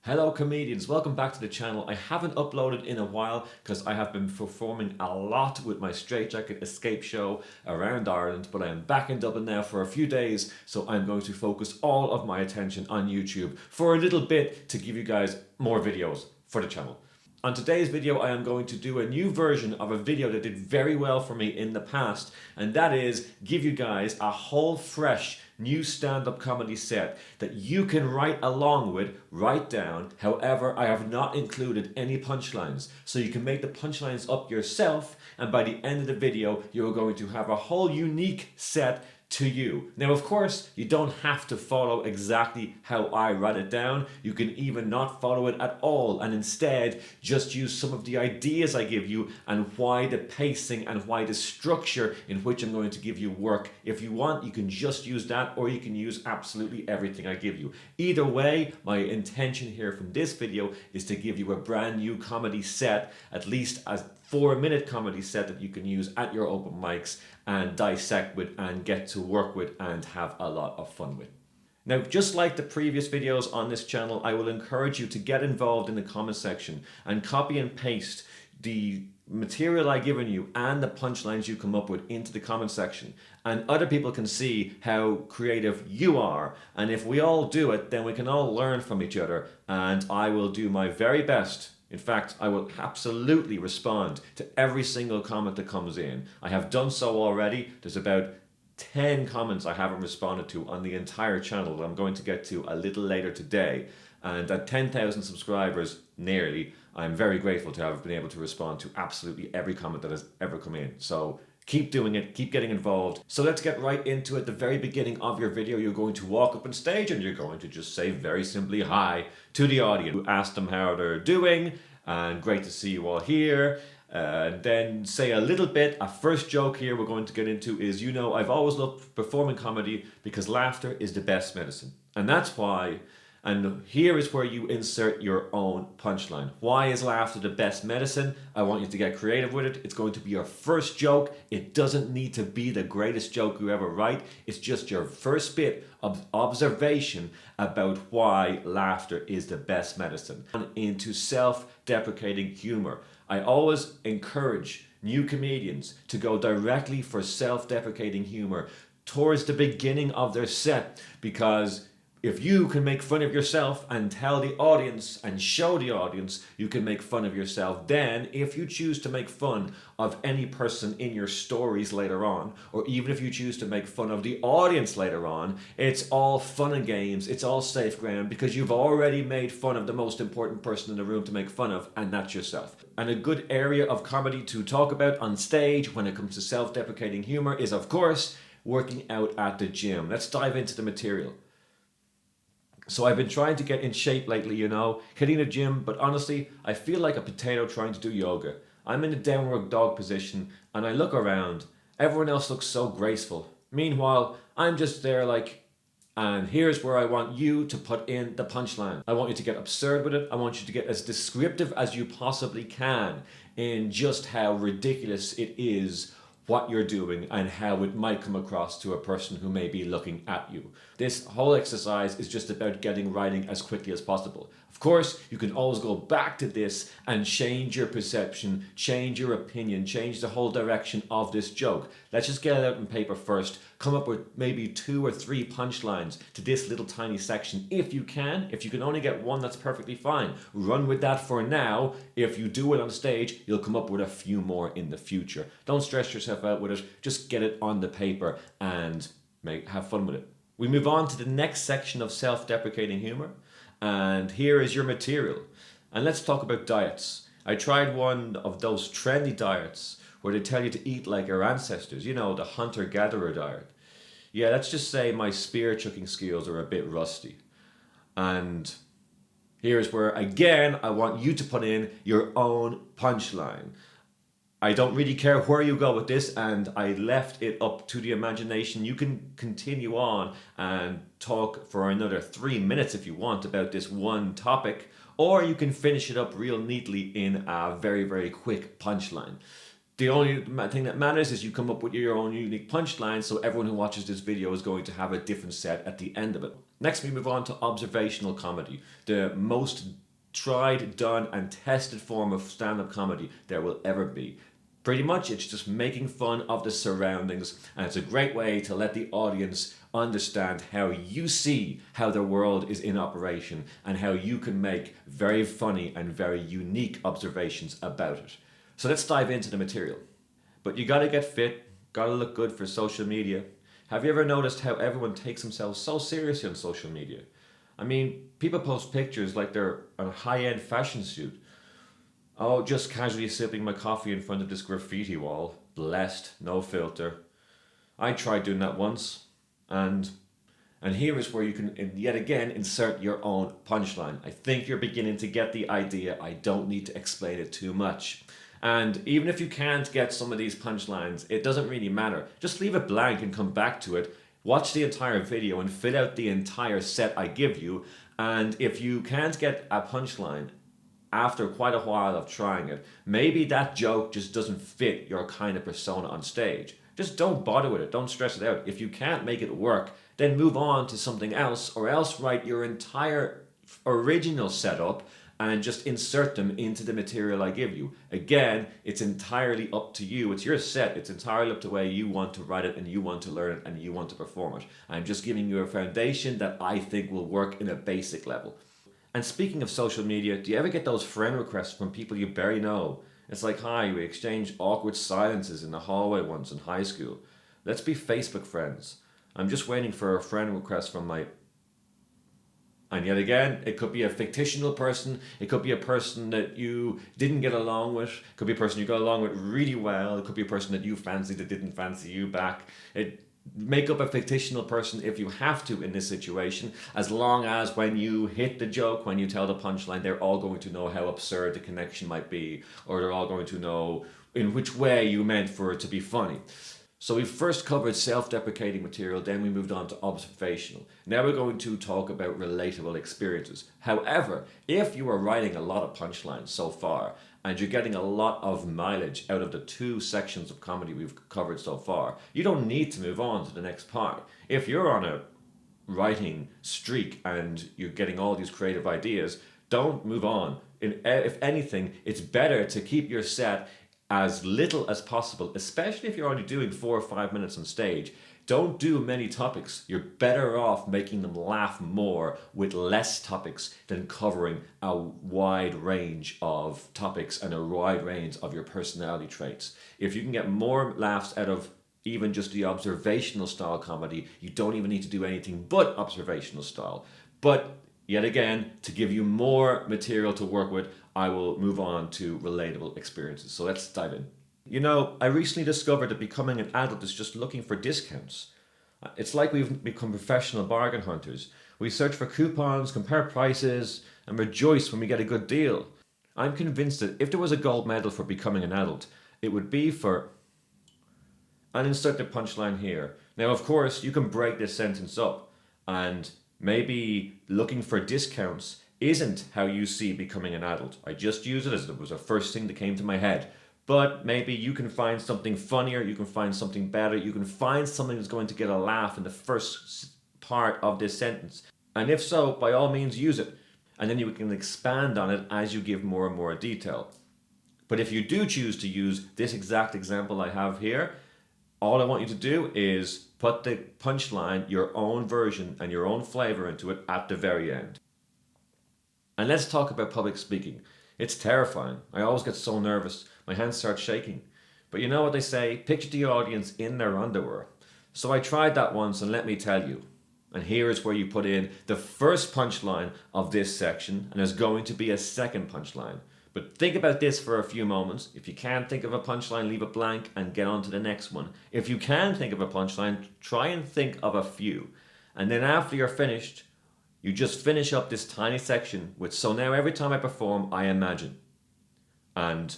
Hello comedians, welcome back to the channel. I haven't uploaded in a while because I have been performing a lot with my Straitjacket escape show around Ireland, but I am back in Dublin now for a few days, so I'm going to focus all of my attention on YouTube for a little bit to give you guys more videos for the channel. On today's video, I am going to do a new version of a video that did very well for me in the past, and that is give you guys a whole fresh new stand-up comedy set that you can write along with, write down. However, I have not included any punchlines, so you can make the punchlines up yourself, and by the end of the video, you're going to have a whole unique set to you. Now, of course, you don't have to follow exactly how I write it down. You can even not follow it at all and instead just use some of the ideas I give you and why the pacing and why the structure in which I'm going to give you work. If you want, you can just use that, or you can use absolutely everything I give you. Either way, my intention here from this video is to give you a brand new comedy set, at least a 4-minute comedy set that you can use at your open mics and dissect with and get to work with and have a lot of fun with. Now, just like the previous videos on this channel, I will encourage you to get involved in the comment section and copy and paste the material I've given you and the punchlines you come up with into the comment section, and other people can see how creative you are, and if we all do it, then we can all learn from each other, and I will do my very best. In fact, I will absolutely respond to every single comment that comes in. I have done so already. There's about 10 comments I haven't responded to on the entire channel that I'm going to get to a little later today. And at 10,000 subscribers, nearly, I'm very grateful to have been able to respond to absolutely every comment that has ever come in. So keep doing it, keep getting involved. So let's get right into it. At the very beginning of your video, you're going to walk up on stage and you're going to just say very simply hi to the audience. Ask them how they're doing and great to see you all here. Then say a little bit. A first joke here we're going to get into is, you know, I've always loved performing comedy because laughter is the best medicine. And that's why. And here is where you insert your own punchline. Why is laughter the best medicine? I want you to get creative with it. It's going to be your first joke. It doesn't need to be the greatest joke you ever write. It's just your first bit of observation about why laughter is the best medicine. Into self-deprecating humor. I always encourage new comedians to go directly for self-deprecating humor towards the beginning of their set, because if you can make fun of yourself and tell the audience and show the audience you can make fun of yourself, then if you choose to make fun of any person in your stories later on, or even if you choose to make fun of the audience later on, it's all fun and games, it's all safe ground, because you've already made fun of the most important person in the room to make fun of, and that's yourself. And a good area of comedy to talk about on stage when it comes to self-deprecating humor is, of course, working out at the gym. Let's dive into the material. So I've been trying to get in shape lately, you know, hitting the gym, but honestly, I feel like a potato trying to do yoga. I'm in a downward dog position and I look around. Everyone else looks so graceful. Meanwhile, I'm just there like, and here's where I want you to put in the punchline. I want you to get absurd with it. I want you to get as descriptive as you possibly can in just how ridiculous it is what you're doing and how it might come across to a person who may be looking at you. This whole exercise is just about getting writing as quickly as possible. Of course, you can always go back to this and change your perception, change your opinion, change the whole direction of this joke. Let's just get it out on paper first. Come up with maybe 2 or 3 punchlines to this little tiny section if you can. If you can only get one, that's perfectly fine. Run with that for now. If you do it on stage, you'll come up with a few more in the future. Don't stress yourself out with it. Just get it on the paper and have fun with it. We move on to the next section of self-deprecating humor, and here is your material. And let's talk about diets. I tried one of those trendy diets where they tell you to eat like our ancestors, you know, the hunter-gatherer diet. Yeah, let's just say my spear chucking skills are a bit rusty. And here's where, again, I want you to put in your own punchline. I don't really care where you go with this, and I left it up to the imagination. You can continue on and talk for another 3 minutes if you want about this one topic, or you can finish it up real neatly in a very, very quick punchline. The only thing that matters is you come up with your own unique punchline, so everyone who watches this video is going to have a different set at the end of it. Next, we move on to observational comedy, the most tried, done, and tested form of stand up comedy there will ever be. Pretty much, it's just making fun of the surroundings, and it's a great way to let the audience understand how you see how the world is in operation and how you can make very funny and very unique observations about it. So let's dive into the material. But you gotta get fit, gotta look good for social media. Have you ever noticed how everyone takes themselves so seriously on social media? I mean, people post pictures like they're a high end fashion suit. Oh, just casually sipping my coffee in front of this graffiti wall. Blessed, no filter. I tried doing that once, and here is where you can yet again insert your own punchline. I think you're beginning to get the idea. I don't need to explain it too much. And even if you can't get some of these punchlines, it doesn't really matter. Just leave it blank and come back to it. Watch the entire video and fill out the entire set I give you. And if you can't get a punchline after quite a while of trying it, maybe that joke just doesn't fit your kind of persona on stage. Just don't bother with it. Don't stress it out. If you can't make it work, then move on to something else, or else write your entire original setup and just insert them into the material I give you. Again, it's entirely up to you. It's your set. It's entirely up to the way you want to write it and you want to learn it and you want to perform it. I'm just giving you a foundation that I think will work in a basic level. And speaking of social media, do you ever get those friend requests from people you barely know? It's like, hi, we exchanged awkward silences in the hallway once in high school. Let's be Facebook friends. I'm just waiting for a friend request from my... And yet again, it could be a fictional person. It could be a person that you didn't get along with. It could be a person you got along with really well. It could be a person that you fancied that didn't fancy you back. Make up a fictional person if you have to in this situation, as long as when you hit the joke, when you tell the punchline, they're all going to know how absurd the connection might be, or they're all going to know in which way you meant for it to be funny. So we first covered self-deprecating material, then we moved on to observational. Now we're going to talk about relatable experiences. However, if you are writing a lot of punchlines so far, and you're getting a lot of mileage out of the two sections of comedy we've covered so far, you don't need to move on to the next part. If you're on a writing streak and you're getting all these creative ideas, don't move on. If anything, it's better to keep your set as little as possible, especially if you're only doing 4 or 5 minutes on stage. Don't do many topics. You're better off making them laugh more with less topics than covering a wide range of topics and a wide range of your personality traits. If you can get more laughs out of even just the observational style comedy, you don't even need to do anything but observational style. But yet again, to give you more material to work with, I will move on to relatable experiences. So let's dive in. You know, I recently discovered that becoming an adult is just looking for discounts. It's like we've become professional bargain hunters. We search for coupons, compare prices, and rejoice when we get a good deal. I'm convinced that if there was a gold medal for becoming an adult, it would be for... And insert the punchline here. Now, of course, you can break this sentence up, and maybe looking for discounts isn't how you see becoming an adult. I just use it as it was the first thing that came to my head. But maybe you can find something funnier, you can find something better, you can find something that's going to get a laugh in the first part of this sentence. And if so, by all means use it. And then you can expand on it as you give more and more detail. But if you do choose to use this exact example I have here, all I want you to do is put the punchline, your own version and your own flavor into it at the very end. And let's talk about public speaking. It's terrifying. I always get so nervous. My hands start shaking. But you know what they say? Picture the audience in their underwear. So I tried that once, and let me tell you. And here is where you put in the first punchline of this section, and there's going to be a second punchline. But think about this for a few moments. If you can't think of a punchline, leave it blank and get on to the next one. If you can think of a punchline, try and think of a few. And then after you're finished, you just finish up this tiny section with, so now every time I perform, I imagine. And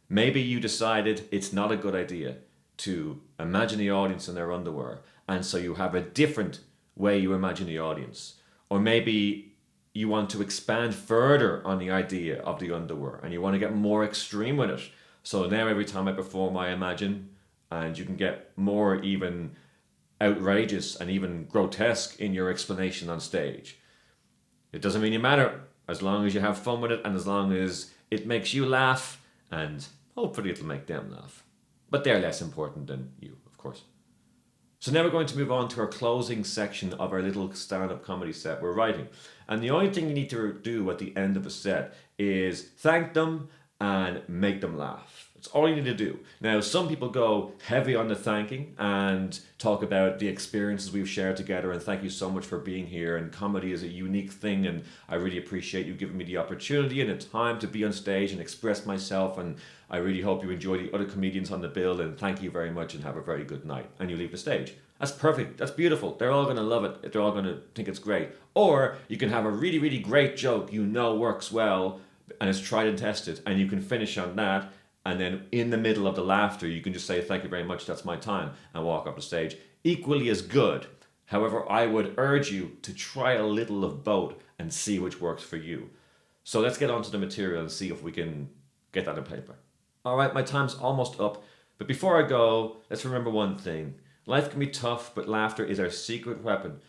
maybe you decided it's not a good idea to imagine the audience in their underwear. And so you have a different way you imagine the audience. Or maybe you want to expand further on the idea of the underwear and you want to get more extreme with it. So now every time I perform, I imagine, and you can get more even outrageous and even grotesque in your explanation on stage. It doesn't mean you matter as long as you have fun with it and as long as it makes you laugh, and hopefully it'll make them laugh. But they're less important than you, of course. So now we're going to move on to our closing section of our little stand-up comedy set we're writing. And the only thing you need to do at the end of a set is thank them and make them laugh. It's all you need to do. Now, some people go heavy on the thanking and talk about the experiences we've shared together and thank you so much for being here, and comedy is a unique thing and I really appreciate you giving me the opportunity and the time to be on stage and express myself, and I really hope you enjoy the other comedians on the bill, and thank you very much and have a very good night. And you leave the stage. That's perfect. That's beautiful. They're all going to love it. They're all going to think it's great. Or you can have a really, really great joke you know works well and it's tried and tested, and you can finish on that. And then in the middle of the laughter, you can just say, thank you very much, that's my time, and walk up the stage. Equally as good. However, I would urge you to try a little of both and see which works for you. So let's get onto the material and see if we can get that in paper. All right, my time's almost up. But before I go, let's remember one thing. Life can be tough, but laughter is our secret weapon.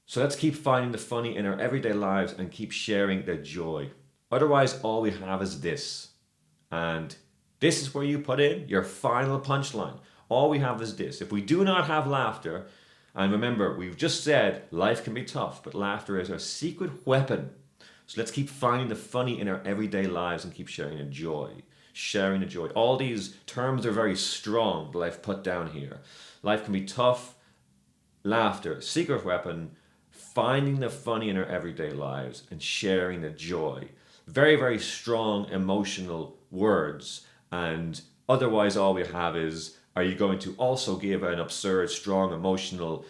So let's keep finding the funny in our everyday lives and keep sharing the joy. Otherwise, all we have is this. And this is where you put in your final punchline. All we have is this. If we do not have laughter, and remember, we've just said life can be tough, but laughter is our secret weapon. So let's keep finding the funny in our everyday lives and keep sharing the joy. Sharing the joy. All these terms are very strong that I've put down here. Life can be tough, laughter, secret weapon, finding the funny in our everyday lives, and sharing the joy. Very, very strong emotional words. And otherwise all we have is, are you going to also give an absurd, strong, emotional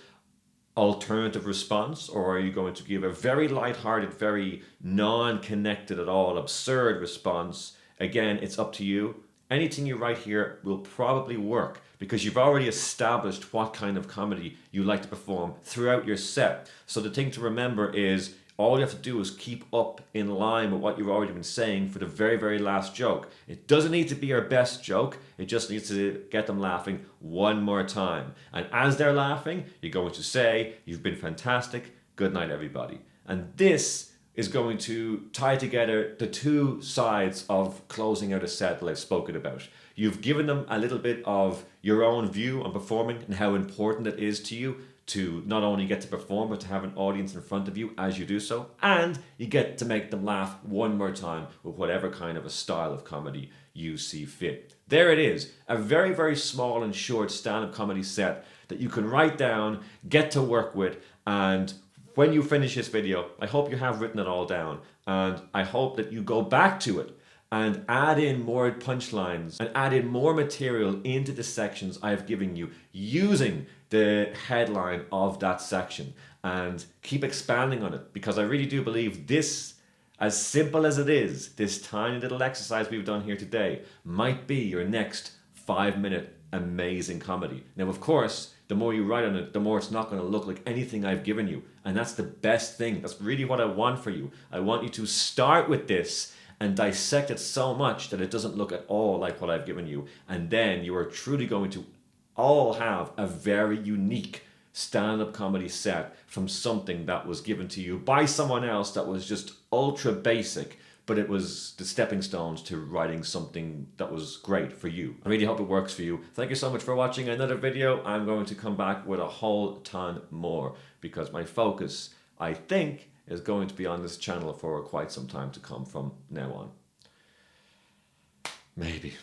alternative response, or are you going to give a very lighthearted, very non-connected at all, absurd response? Again, it's up to you. Anything you write here will probably work because you've already established what kind of comedy you like to perform throughout your set. So the thing to remember is, all you have to do is keep up in line with what you've already been saying for the very, very last joke. It doesn't need to be your best joke. It just needs to get them laughing one more time. And as they're laughing, you're going to say, you've been fantastic. Good night, everybody. And this is going to tie together the two sides of closing out a set that I've spoken about. You've given them a little bit of your own view on performing and how important it is to you to not only get to perform, but to have an audience in front of you as you do so. And you get to make them laugh one more time with whatever kind of a style of comedy you see fit. There it is, a very, very small and short stand-up comedy set that you can write down, get to work with, and when you finish this video, I hope you have written it all down, and I hope that you go back to it and add in more punchlines and add in more material into the sections I've given you using the headline of that section, and keep expanding on it, because I really do believe this, as simple as it is, this tiny little exercise we've done here today might be your next 5-minute amazing comedy. Now, of course, the more you write on it, the more it's not going to look like anything I've given you, and that's the best thing. That's really what I want for you. I want you to start with this and dissect it so much that it doesn't look at all like what I've given you, and then you are truly going to all have a very unique stand-up comedy set from something that was given to you by someone else that was just ultra basic, but it was the stepping stones to writing something that was great for you. I really hope it works for you. Thank you so much for watching another video. I'm going to come back with a whole ton more because my focus, I think, is going to be on this channel for quite some time to come from now on. Maybe.